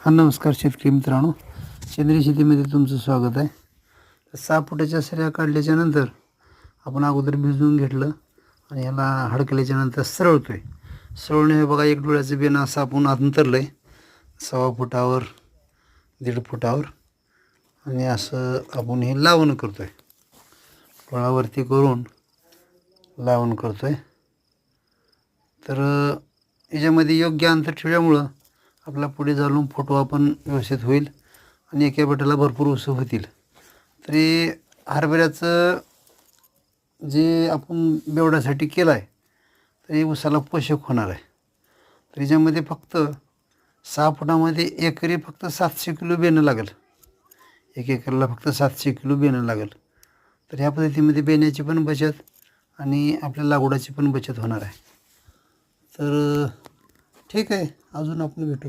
हा नमस्कार शेतकरी मित्रांनो, सेंद्रिय शेतीमध्ये तुमचं स्वागत आहे. 6 फुटाच्या सऱ्या काढल्याच्या नंतर आपण अगोदर भिजवून घेतलं आणि ह्याला हडकल्याच्या नंतर सरळतोय. सरळणे हे बघा, एक डोळ्याचं बेन असं आपण अंतरलं आहे 1.25 फुटावर 1.5 फुटावर, आणि असं आपण हे लावण करतोय. डोळावरती करून लावण करतोय. तर याच्यामध्ये योग्य अंतर ठेवल्यामुळं आपला पुढे चालून फुटवा पण व्यवस्थित होईल आणि एका बेटाला भरपूर ऊस होतील. तरी हरभऱ्याचं जे आपण बेवड्यासाठी केलं आहे तरी ऊसाला पोषक होणार आहे. तर याच्यामध्ये फक्त 6 फुटामध्ये एकरी फक्त 700 किलो बेणं लागेल. एक एकरला फक्त 700 किलो बेणं लागेल. तर ह्या पद्धतीमध्ये बेण्याची पण बचत आणि आपल्या लागवडाची पण बचत होणार आहे. तर ठीक आहे, अजून आपण भेटू.